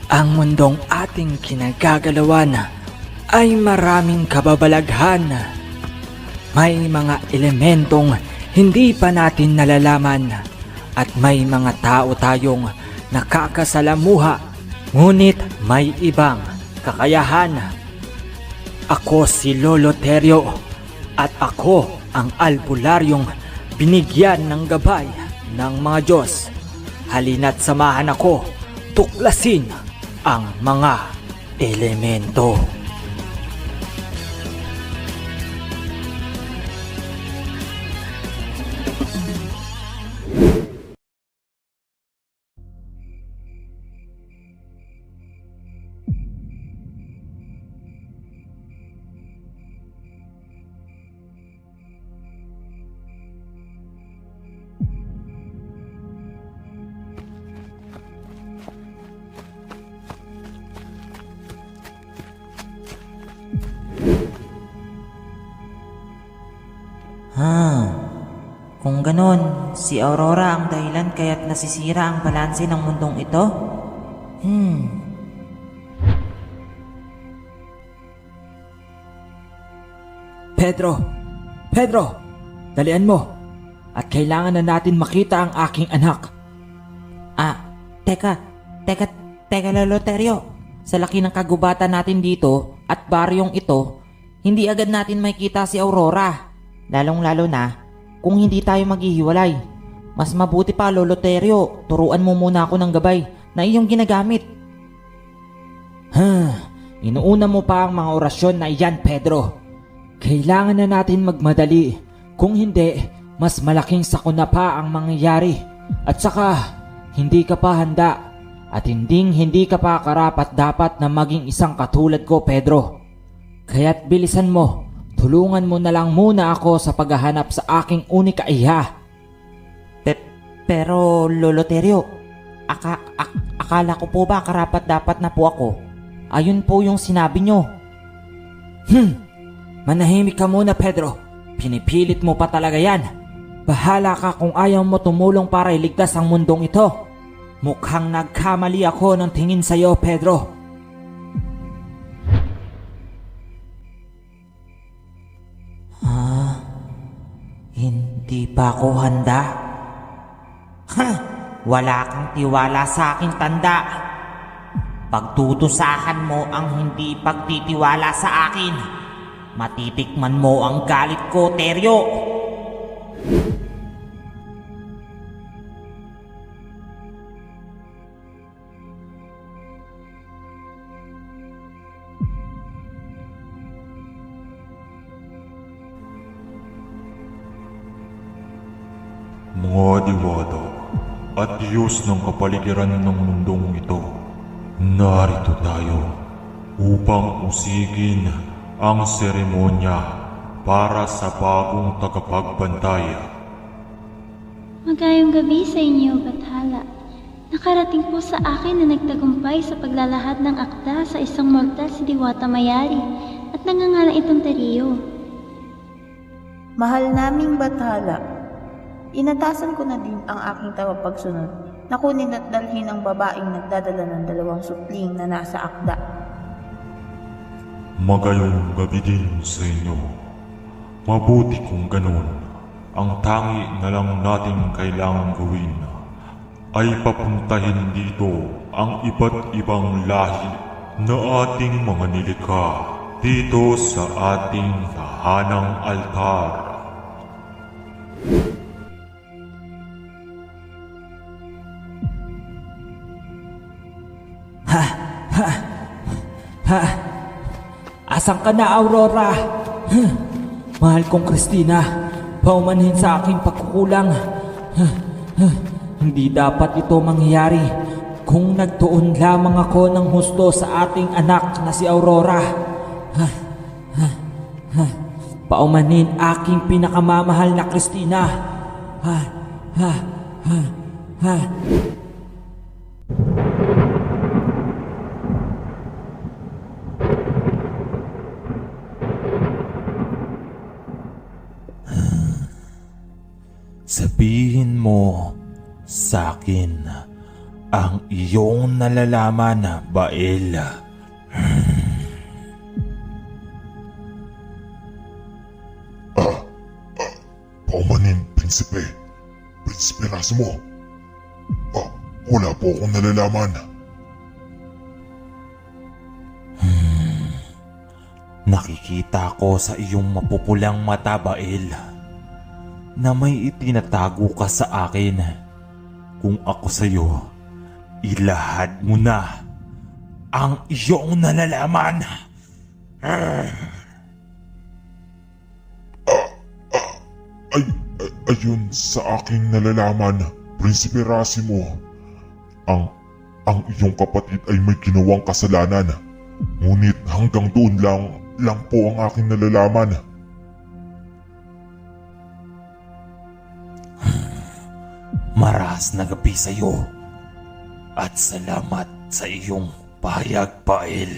Ang mundong ating kinagagalawan ay maraming kababalaghan. May mga elementong hindi pa natin nalalaman at may mga tao tayong nakakasalamuha, ngunit may ibang kakayahan. Ako si Lolo Terio at ako ang albularyong binigyan ng gabay ng mga Diyos. Halina't samahan ako tuklasin ang mga elemento. Kung ganon, si Aurora ang dahilan kaya't nasisira ang balanse ng mundong ito? Pedro, dalian mo at kailangan na natin makita ang aking anak. Teka Lolo Terio. Sa laki ng kagubatan natin dito at baryong ito, hindi agad natin makita si Aurora. Lalong-lalo na kung hindi tayo maghihiwalay. Mas mabuti pa Lolo Terio, turuan mo muna ako ng gabay na iyong ginagamit. Inuuna mo pa ang mga orasyon na iyan, Pedro. Kailangan na natin magmadali. Kung hindi, mas malaking sakuna pa ang mangyayari. At saka, hindi ka pa handa. At hindi ka pa karapat dapat na maging isang katulad ko, Pedro. Kaya't bilisan mo. Tulungan mo na lang muna ako sa paghahanap sa aking unika iha. Pero Lolo Terio, akala ko po ba karapat dapat na po ako? Ayun po yung sinabi nyo. Manahimik ka muna, Pedro. Pinipilit mo pa talaga yan. Bahala ka kung ayaw mo tumulong para iligtas ang mundong ito. Mukhang nagkamali ako ng tingin sa'yo, Pedro. Hindi pa ako handa? Wala kang tiwala sa aking tanda. Pagtutusahan mo ang hindi pagtitiwala sa akin. Matitikman mo ang galit ko, Terio. Mga diwata at Diyos ng kapaligiran ng mundong ito, narito tayo upang usigin ang seremonya para sa bagong tagapagbantay. Magayong gabi sa inyo, Bathala. Nakarating po sa akin na nagtagumpay sa paglalahad ng akda sa isang mortal si Diwata Mayari at nangangalang itong Terio. Mahal naming Bathala, inatasan ko na din ang aking tagapagsunod na kunin at dalhin ang babaeng nagdadala ng 2 supling na nasa akda. Magayong gabi din sa inyo. Mabuti kung ganun. Ang tangi na lang natin kailangang gawin ay papuntahin dito ang iba't ibang lahi na ating mga nilikha dito sa ating tahanang altar. Asan ka na, Aurora? Mahal kong Christina, paumanhin sa aking pagkukulang. Hindi dapat ito mangyayari kung nagtuon lamang ako ng husto sa ating anak na si Aurora. Paumanhin aking pinakamamahal na Christina. Sabihin mo sa akin ang iyong nalalaman, Bael. Paumanin, Prinsipe. Prinsipe Rasmo. Wala po akong nalalaman. Nakikita ko sa iyong mapupulang mata, Bael, na may itinatago ka sa akin. Kung ako sa'yo, ilahad mo na ang iyong nalalaman. Ayun sa aking nalalaman, Prinsipe Rasmo, ang iyong kapatid ay may ginawang kasalanan. Ngunit hanggang doon lang po ang aking nalalaman. Maras na gabi sa iyo at salamat sa iyong pahayag, Bael.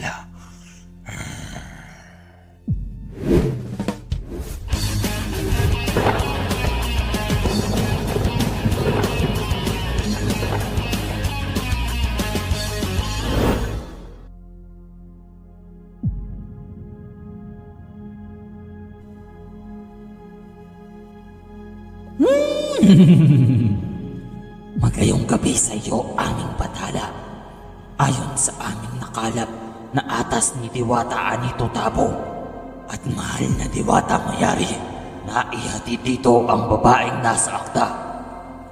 Magayong gabi sa iyo, aming batala. Ayon sa aming nakalap na atas ni Diwata Anito Tabo at mahal na Diwata Mayari, na ihatid dito ang babaeng nasa akda.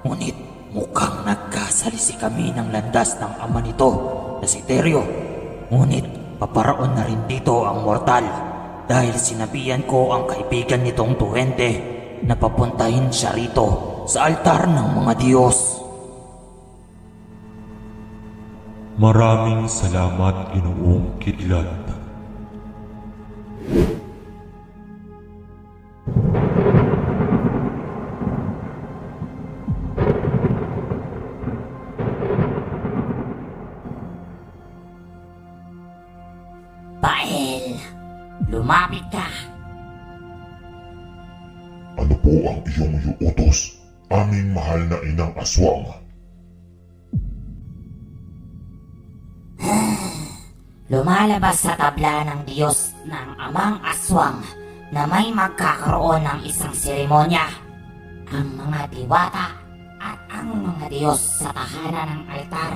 Ngunit mukhang nagkasalisi kami ng landas ng ama nito na si Teryo. Ngunit paparaon na rin dito ang mortal dahil sinabihan ko ang kaibigan nitong duwende na papuntahin siya rito sa altar ng mga Diyos. Maraming salamat, Ginoong Kidlat. Bael, lumapit ka. Ano po ang iyong utos, aming mahal na inang aswang? Lumalabas sa tabla ng Diyos ng Amang Aswang na may magkakaroon ng isang seremonya. Ang mga diwata at ang mga Diyos sa tahanan ng altar.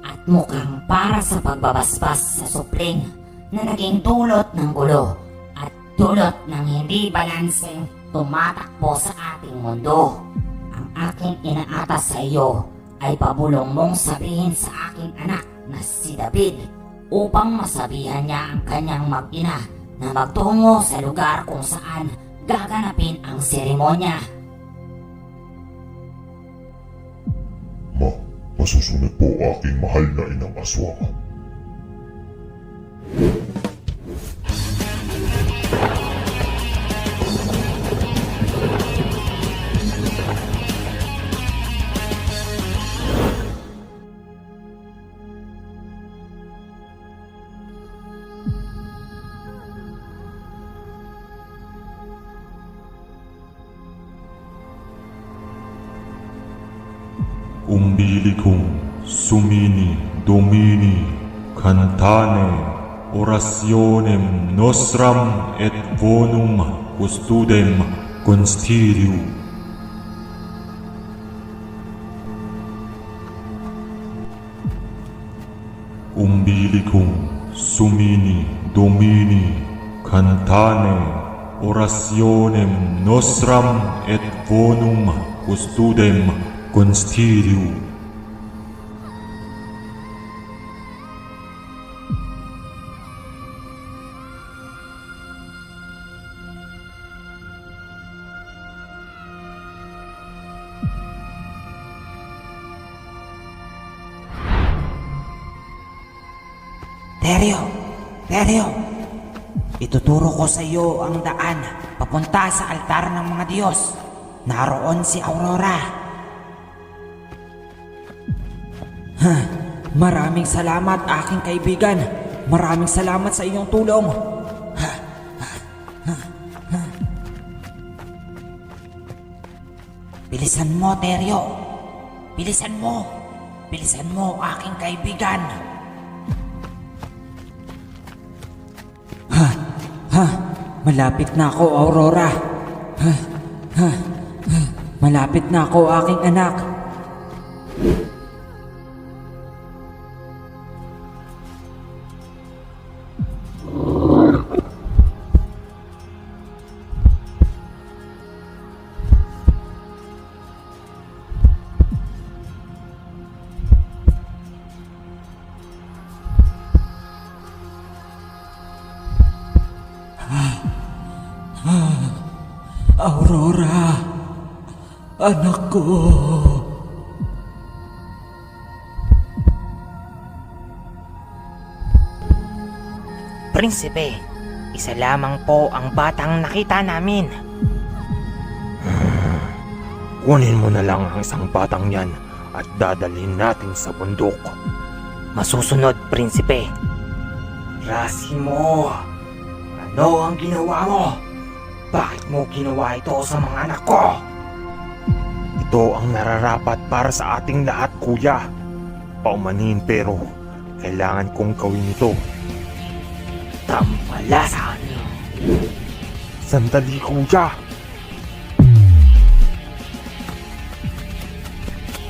At mukhang para sa pagbabasbas sa supling na naging dulot ng gulo at dulot ng hindi balanseng tumatakbo sa ating mundo. Ang aking inaatas sa iyo ay pabulong mong sabihin sa aking anak na si David upang masabihan niya ang kanyang mag-ina na magtungo sa lugar kung saan gaganapin ang seremonya. Masusunod po aking mahal na inang aswang. Umbilicum sumini domini cantane orationem nostram et bonum custodem constitiu. Umbilicum sumini domini cantane orationem nostram et bonum custodem constitiu. Teryo, ituturo ko sa iyo ang daan papunta sa altar ng mga Diyos. Naroon si Aurora. Maraming salamat, aking kaibigan. Maraming salamat sa iyong tulong. Bilisan mo, Teryo. Bilisan mo. Bilisan mo, aking kaibigan. Malapit na ako, Aurora. Malapit na ako, aking anak. Aurora, anak ko. Prinsipe, isa lamang po ang batang nakita namin. Kunin mo na lang ang isang batang yan at dadalhin natin sa bundok. Masusunod, Prinsipe. Rasimo, ano ang ginawa mo? Bakit mo ginawa ito sa mga anak ko? Ito ang nararapat para sa ating lahat, kuya. Paumanhin pero kailangan kong gawin ito. Tampalasan! Sandali, kuya.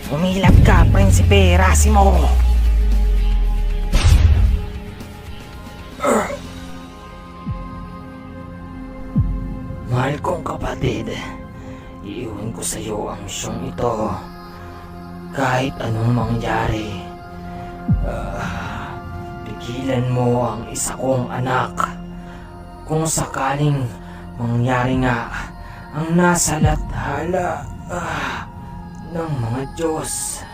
Umilap ka, Prinsipe Rasimo! Mahal kong kapatid, iiwan ko sa iyo ang misyong ito. Kahit anong mangyari, pigilan mo ang isa kong anak. Kung sakaling mangyari nga ang nasa lathala ng mga Diyos.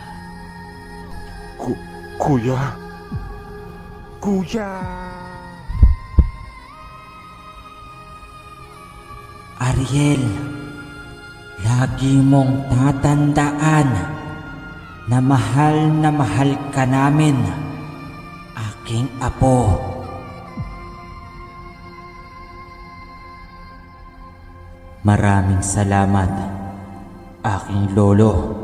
Kuya. Kuya. Ariel, lagi mong tatandaan na mahal ka namin, aking apo. Maraming salamat, aking lolo.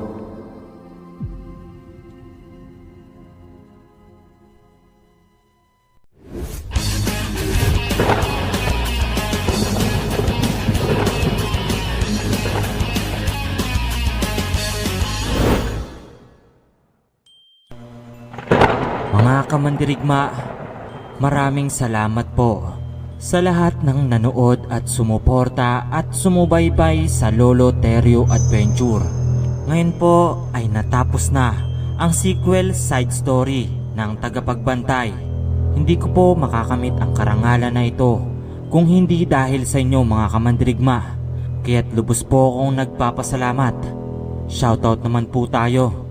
Mga kamandirigma, maraming salamat po sa lahat ng nanood at sumuporta at sumubaybay sa Lolo Terio Adventure. Ngayon po ay natapos na ang sequel side story ng Tagapagbantay. Hindi ko po makakamit ang karangalan na ito kung hindi dahil sa inyo mga kamandirigma. Kaya't lubos po akong nagpapasalamat. Shoutout naman po tayo.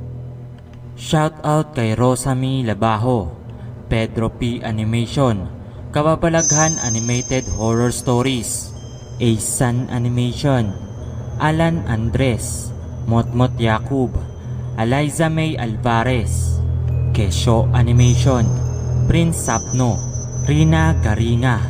Shoutout kay Rosamy Labajo, Pedro P. Animation, Kababalaghan Animated Horror Stories, Asan Animation, Alan Andres, Motmot Yakub, Eliza May Alvarez, Kesho Animation, Prince Sapno, Rina Garinga,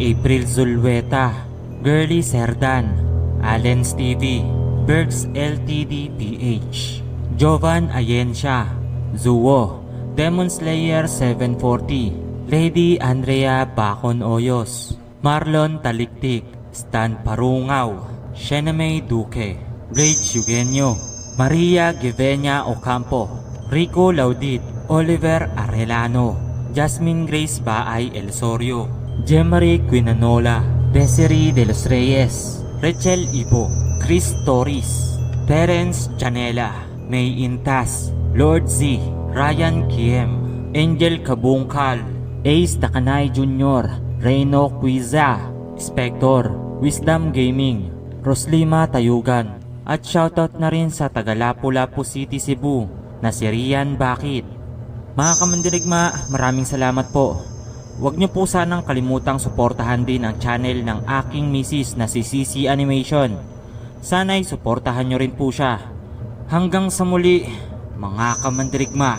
April Zulweta, Girly Serdan, Allen Stevie, Bergs Ltd PH, Jovan Ayencia, Zuo, Demon Slayer 740, Lady Andrea Bacon Oyos, Marlon Taliktik, Stan Parungaw, Shenamay Duque, Bridge Eugenio, Maria Givenia Ocampo, Rico Laudit, Oliver Arellano, Jasmine Grace Baay Elsorio, Jemarie Quinanola, Desiree De Los Reyes, Rachel Ibo, Chris Torres, Terence Janela, May Intas, Lord Z, Ryan Kiem, Angel Kabungkal, Ace Takanay Jr., Reyno Quiza, Spector, Wisdom Gaming, Roslima Tayugan, at shoutout na rin sa Tagalapu-Lapu City, Cebu na si Rian Bakit. Mga kamandirigma, maraming salamat po. Huwag niyo po sanang kalimutang suportahan din ang channel ng aking misis na si CC Animation. Sana'y suportahan niyo rin po siya. Hanggang sa muli, mga kamandirigma.